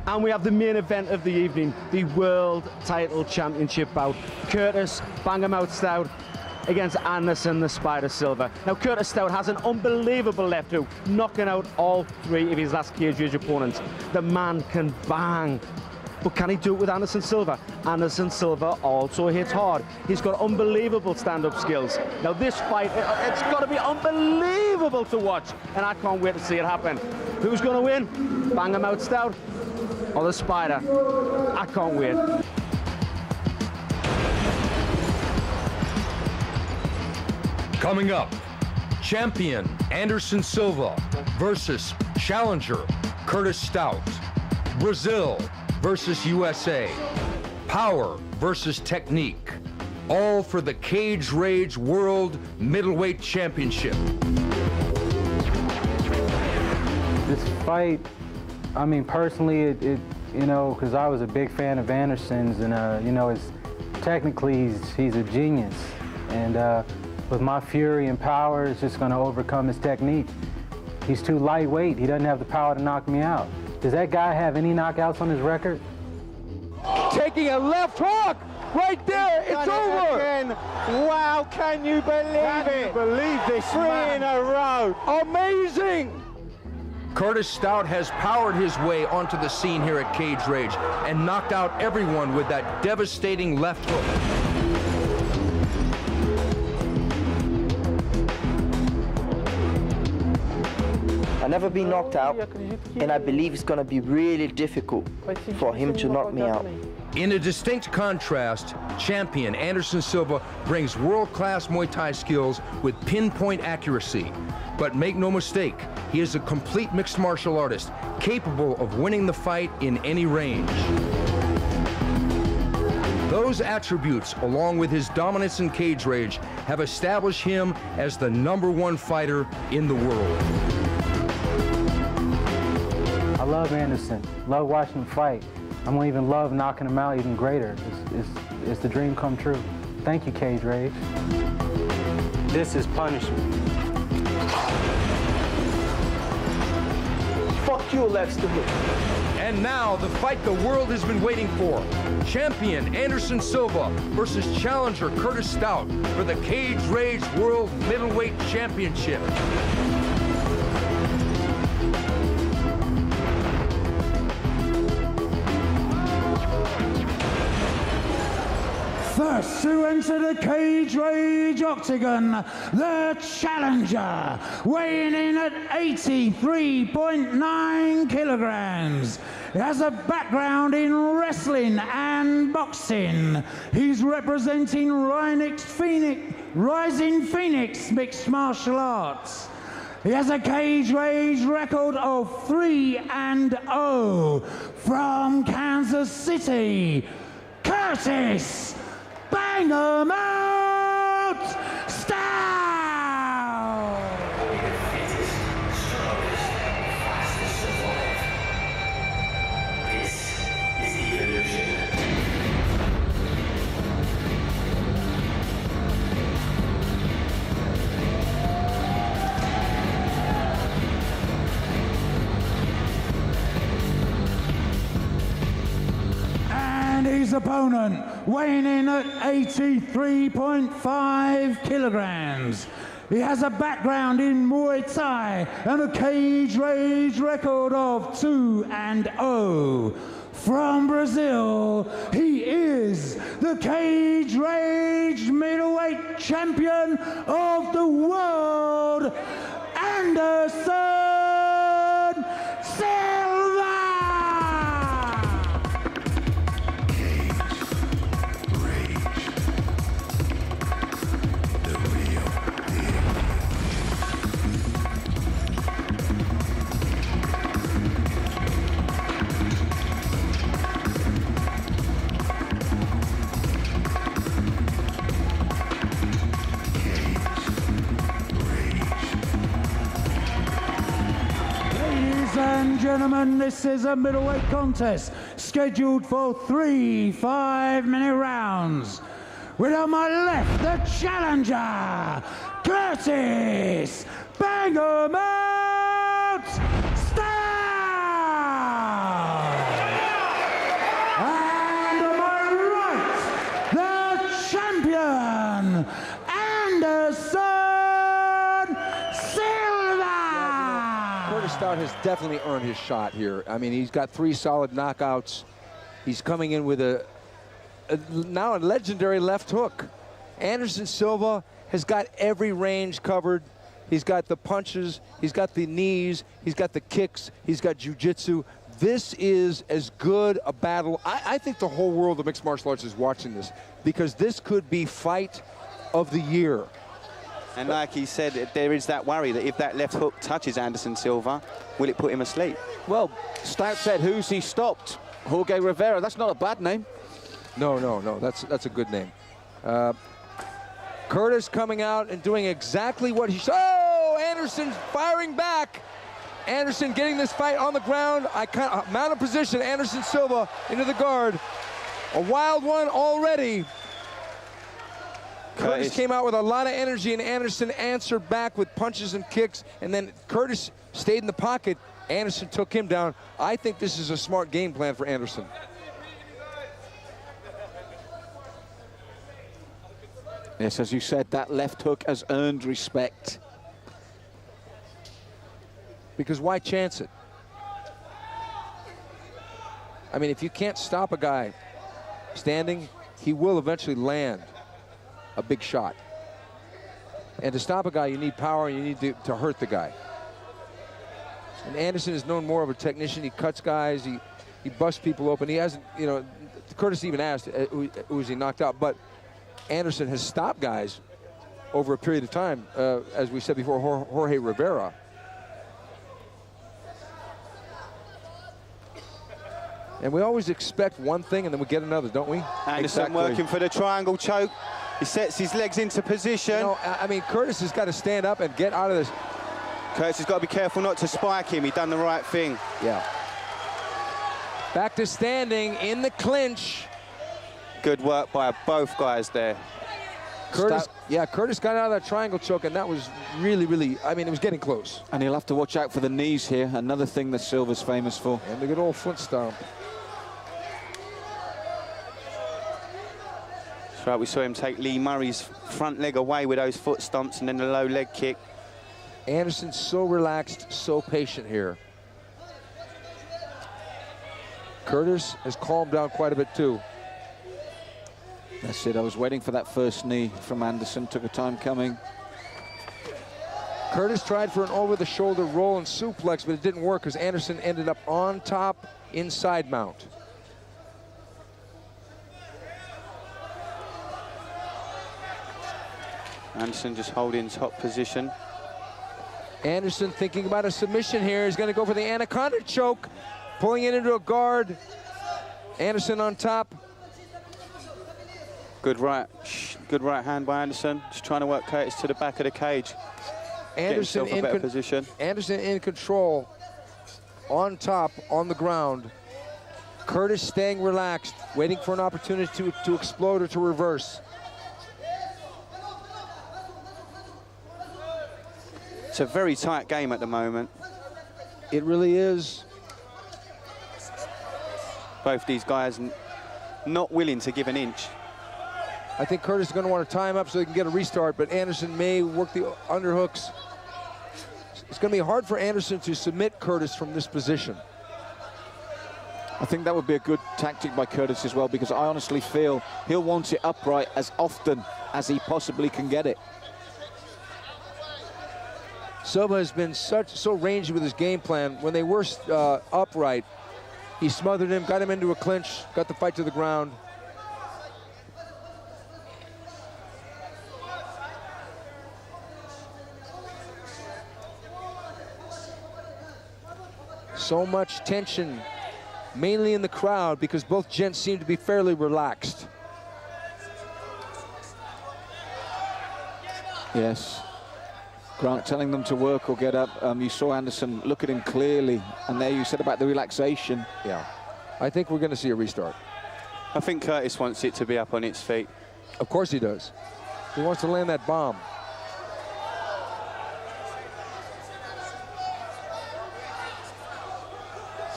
And we have the main event of the evening, the World Title Championship bout. Curtis "Bang 'em out" Stout against Anderson the Spider Silva. Now, Curtis Stout has an unbelievable left hook, knocking out all three of his last cage rage opponents. The man can bang. But can he do it with Anderson Silva? Anderson Silva also hits hard. He's got unbelievable stand-up skills. Now this fight, it's got to be unbelievable to watch, and I can't wait to see it happen. Who's going to win? Bang 'em out Stout or the Spider? I can't wait. Coming up, champion Anderson Silva versus challenger Curtis Stout. Brazil versus USA. Power versus technique. All for the Cage Rage World Middleweight Championship. This fight, I mean, personally, it you know, because I was a big fan of Anderson's, and you know, technically he's a genius, and with my fury and power, it's just going to overcome his technique. He's too lightweight. He doesn't have the power to knock me out. Does that guy have any knockouts on his record? Taking a left hook right there. It's over. Again. Wow, can you believe it? Can you believe this, Three man? in a row. Amazing. Curtis Stout has powered his way onto the scene here at Cage Rage and knocked out everyone with that devastating left hook. I've never been knocked out, and I believe it's going to be really difficult for him to knock me out. In a distinct contrast, champion Anderson Silva brings world-class Muay Thai skills with pinpoint accuracy. But make no mistake, he is a complete mixed martial artist, capable of winning the fight in any range. Those attributes, along with his dominance in cage rage, have established him as the #1 fighter in the world. I love Anderson, love watching him fight. I'm gonna even love knocking him out even greater. It's the dream come true. Thank you, Cage Rage. This is punishment. Fuck your legs to me. And now, the fight the world has been waiting for. Champion Anderson Silva versus challenger Curtis Stout for the Cage Rage World Middleweight Championship. First to enter the Cage Rage Octagon, the challenger, weighing in at 83.9 kilograms. He has a background in wrestling and boxing. He's representing Rising Phoenix Mixed Martial Arts. He has a Cage Rage record of 3-0 from Kansas City. Curtis "Bang 'em out" Stout! This is evolution. And his opponent, weighing in at 83.5 kilograms. He has a background in Muay Thai and a Cage Rage record of 2-0. From Brazil, he is the Cage Rage middleweight champion of the world, Anderson Silva! Ladies and gentlemen, this is a middleweight contest scheduled for 3 5-minute rounds. With on my left, the challenger, Curtis "Bang 'em out" Stout! Stout has definitely earned his shot here. I mean, he's got 3 solid knockouts. He's coming in with now a legendary left hook. Anderson Silva has got every range covered. He's got the punches, he's got the knees, he's got the kicks, he's got jiu-jitsu. This is as good a battle. I think the whole world of mixed martial arts is watching this, because this could be fight of the year. And like he said, there is that worry that if that left hook touches Anderson Silva, will it put him asleep? Well, Stout said, who's he stopped? Jorge Rivera. That's not a bad name. No, that's a good name. Curtis coming out and doing exactly what he should. Oh, Anderson firing back. Anderson getting this fight on the ground. Mount of position, Anderson Silva into the guard. A wild one already. Curtis came out with a lot of energy, and Anderson answered back with punches and kicks, and then Curtis stayed in the pocket. Anderson took him down. I think this is a smart game plan for Anderson. Yes, as you said, that left hook has earned respect. Because why chance it? I mean, if you can't stop a guy standing, he will eventually land a big shot. And to stop a guy, you need power, and you need to hurt the guy. And Anderson is known more of a technician. He cuts guys, he busts people open. He hasn't, you know, Curtis even asked, who was he knocked out? But Anderson has stopped guys over a period of time, as we said before, Jorge Rivera. And we always expect one thing and then we get another, don't we? Anderson working for the triangle choke. He sets his legs into position. You know, I mean, Curtis has got to stand up and get out of this. Curtis has got to be careful not to spike him. He done the right thing. Yeah. Back to standing in the clinch. Good work by both guys there. Curtis got out of that triangle choke, and that was really, really, I mean, it was getting close. And he'll have to watch out for the knees here, another thing that Silva's famous for. And the good old foot stomp. That's right, we saw him take Lee Murray's front leg away with those foot stomps and then the low leg kick. Anderson's so relaxed, so patient here. Curtis has calmed down quite a bit too. That's it, I was waiting for that first knee from Anderson, took a time coming. Curtis tried for an over-the-shoulder roll and suplex, but it didn't work because Anderson ended up on top, inside mount. Anderson just holding top position. Anderson thinking about a submission here. He's going to go for the anaconda choke, pulling it into a guard. Anderson on top. Good right hand by Anderson. Just trying to work Curtis to the back of the cage. Anderson in better position. Anderson in control, on top, on the ground. Curtis staying relaxed, waiting for an opportunity to explode or to reverse. It's a very tight game at the moment. It really is. Both these guys not willing to give an inch. I think Curtis is going to want to tie him up so he can get a restart, but Anderson may work the underhooks. It's going to be hard for Anderson to submit Curtis from this position. I think that would be a good tactic by Curtis as well, because I honestly feel he'll want it upright as often as he possibly can get it. Silva has been so rangy with his game plan. When they were upright, he smothered him, got him into a clinch, got the fight to the ground. So much tension, mainly in the crowd, because both gents seem to be fairly relaxed. Yes. Grant telling them to work or get up. You saw Anderson look at him clearly, and there you said about the relaxation. Yeah. I think we're going to see a restart. I think Curtis wants it to be up on its feet. Of course he does. He wants to land that bomb.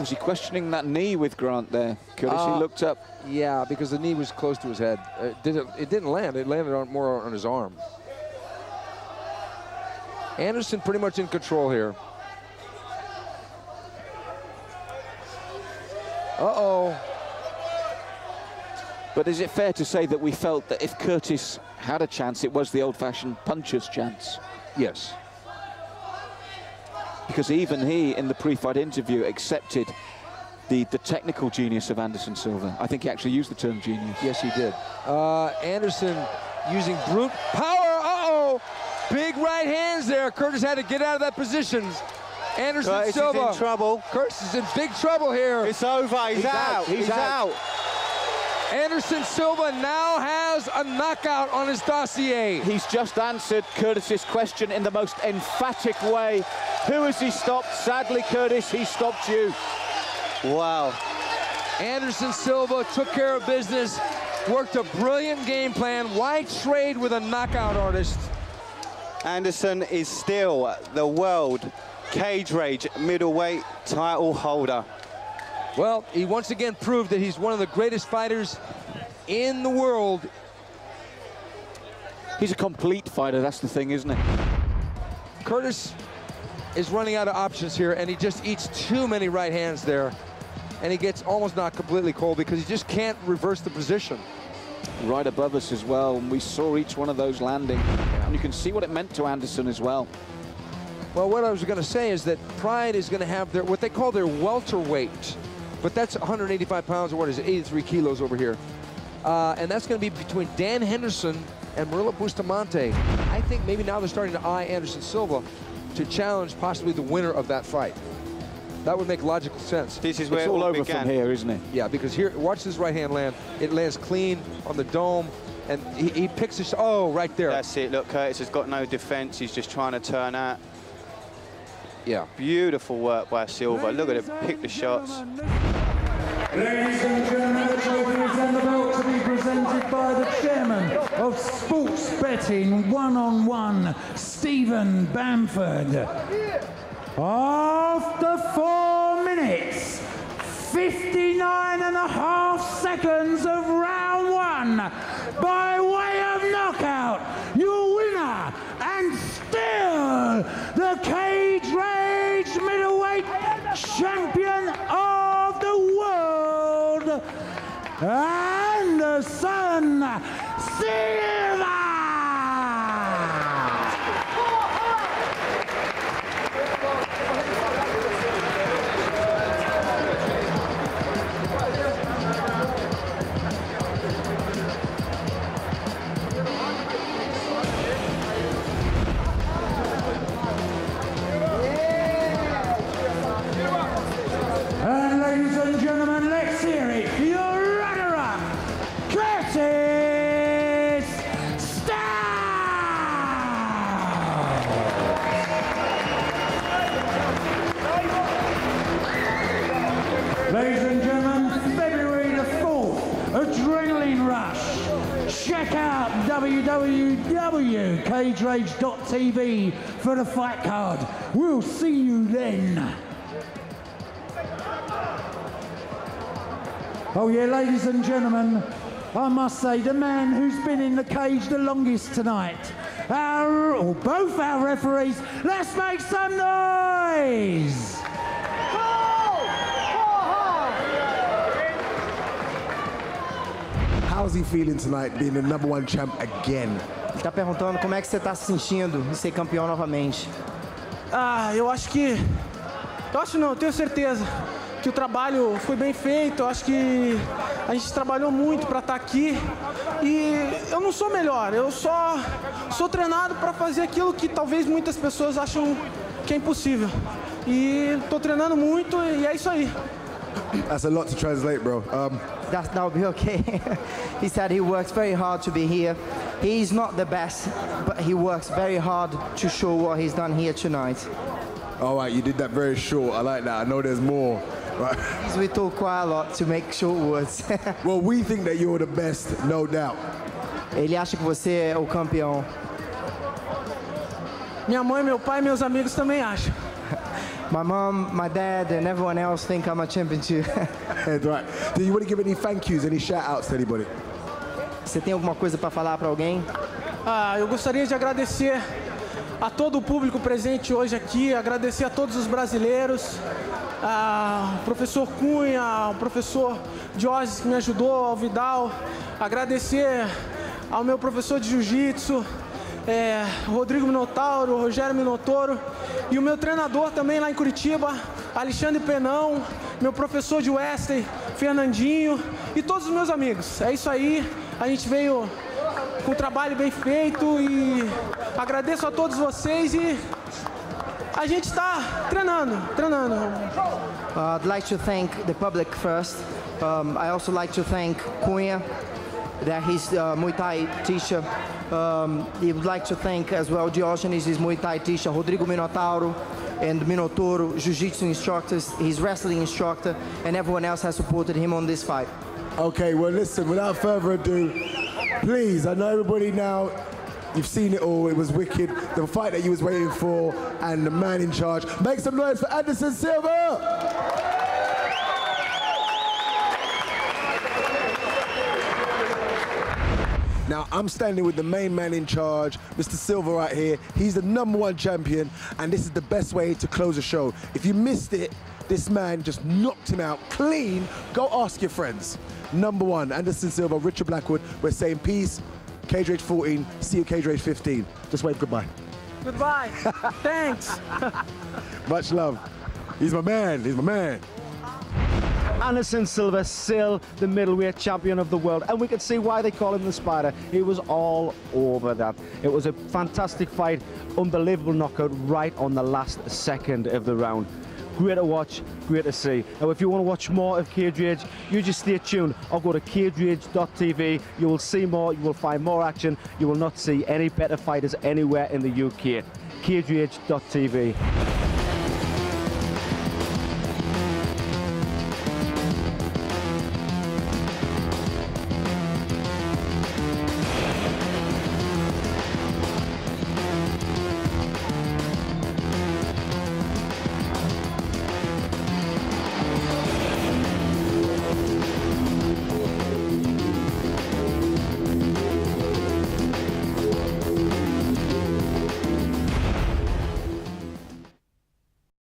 Was he questioning that knee with Grant there? Curtis, he looked up. Yeah, because the knee was close to his head. It didn't land. It landed more on his arm. Anderson pretty much in control here. Uh-oh. But is it fair to say that we felt that if Curtis had a chance, it was the old-fashioned puncher's chance? Yes. Because even he, in the pre-fight interview, accepted the technical genius of Anderson Silva. I think he actually used the term genius. Yes, he did. Anderson using brute power. Uh-oh. Big right hands there. Curtis had to get out of that position. Anderson Curtis Silva. is in trouble. Curtis is in big trouble here. It's over. He's out. He's out. Anderson Silva now has a knockout on his dossier. He's just answered Curtis's question in the most emphatic way. Who has he stopped? Sadly, Curtis, he stopped you. Wow. Anderson Silva took care of business, worked a brilliant game plan. Why trade with a knockout artist? Anderson is still the world cage rage middleweight title holder. Well, he once again proved that he's one of the greatest fighters in the world. He's a complete fighter, that's the thing, isn't it? Curtis is running out of options here, and he just eats too many right hands there. And he gets almost not completely cold because he just can't reverse the position. Right above us as well, and we saw each one of those landing. And you can see what it meant to Anderson as well. Well, what I was going to say is that Pride is going to have their what they call their welterweight. But that's 185 pounds, or what is it, 83 kilos over here. And that's going to be between Dan Henderson and Murilo Bustamante. I think maybe now they're starting to eye Anderson Silva to challenge possibly the winner of that fight. That would make logical sense. This is where it's it all over began. from here, isn't it? Yeah, because here, watch this right hand land. It lands clean on the dome, and he picks his, oh, right there. That's it. Look, Curtis has got no defense. He's just trying to turn out. Yeah. Beautiful work by Silva. Look at him, pick the shots. Ladies and gentlemen, the trophy is then about to be presented by the chairman of Sports Betting One-on-One, Stephen Bamford. After 4 minutes, 59.5 seconds of round one, by way of knockout, your winner and still the Cage Rage middleweight champion of the world, Anderson Silva! And ladies and gentlemen, let's hear it. Your runner-up, Curtis Stout! Ladies and gentlemen, February the 4th, Adrenaline Rush. Check out www.cagerage.tv for the fight card. We'll see you then. Oh yeah, ladies and gentlemen, I must say the man who's been in the cage the longest tonight, both our referees, let's make some noise! How's he feeling tonight, being the #1 champ again? Ele está perguntando como é que você está se sentindo em ser campeão novamente. Eu tenho certeza que o trabalho foi bem feito. Eu acho que a gente trabalhou muito para estar aqui e eu não sou melhor, eu só sou treinado para fazer aquilo que talvez muitas pessoas acham que é impossível. E estou treinando muito e é isso aí. That's a lot to translate, bro. That'll be okay. He said he works very hard to be here. He's not the best, but he works very hard to show what he's done here tonight. All right, you did that very short. I like that. I know there's more. Right. We talk quite a lot to make short words. Well, we think that you're the best, no doubt. Ele acha que você é o campeão. Minha mãe, meu pai e meus amigos também acham. My mom, my dad, and everyone else think I'm a champion too. That's right. Do you want to give any thank yous, any shout outs to anybody? Você tem alguma coisa para falar para alguém? Eu gostaria de agradecer a todo o público presente hoje aqui, agradecer a todos os brasileiros. ao professor Cunha, ao professor Jorge que me ajudou, ao Vidal. Agradecer ao meu professor de jiu-jitsu, Rodrigo Minotauro, Rogério Minotoro, e o meu treinador também lá em Curitiba, Alexandre Penão, meu professor de wrestling, Fernandinho, e todos os meus amigos. É isso aí, a gente veio com um trabalho bem feito e agradeço a todos vocês e a gente está treinando. I'd like to thank the public first. I also like to thank Cunha, that he's Muay Thai teacher. He would like to thank as well Diogenes, his Muay Thai teacher, Rodrigo Minotauro and Minotoro, Jiu-Jitsu instructors, his wrestling instructor, and everyone else has supported him on this fight. Okay, well listen, without further ado, please, I know everybody now, you've seen it all, it was wicked, the fight that you was waiting for, and the man in charge. Make some noise for Anderson Silva! Now, I'm standing with the main man in charge, Mr. Silva right here. He's the #1 champion, and this is the best way to close a show. If you missed it, this man just knocked him out clean. Go ask your friends. #1, Anderson Silva, Richard Blackwood. We're saying peace. Cage Rage 14, see you Cage Rage 15. Just wave goodbye. Goodbye. Thanks. Much love. He's my man, he's my man. Anderson Silva, still the middleweight champion of the world, and we can see why they call him the Spider. He was all over that. It was a fantastic fight, unbelievable knockout right on the last second of the round. Great to watch, great to see. Now, if you want to watch more of Cage Rage, you just stay tuned or go to cagerage.tv. You will see more, you will find more action. You will not see any better fighters anywhere in the UK. cagerage.tv.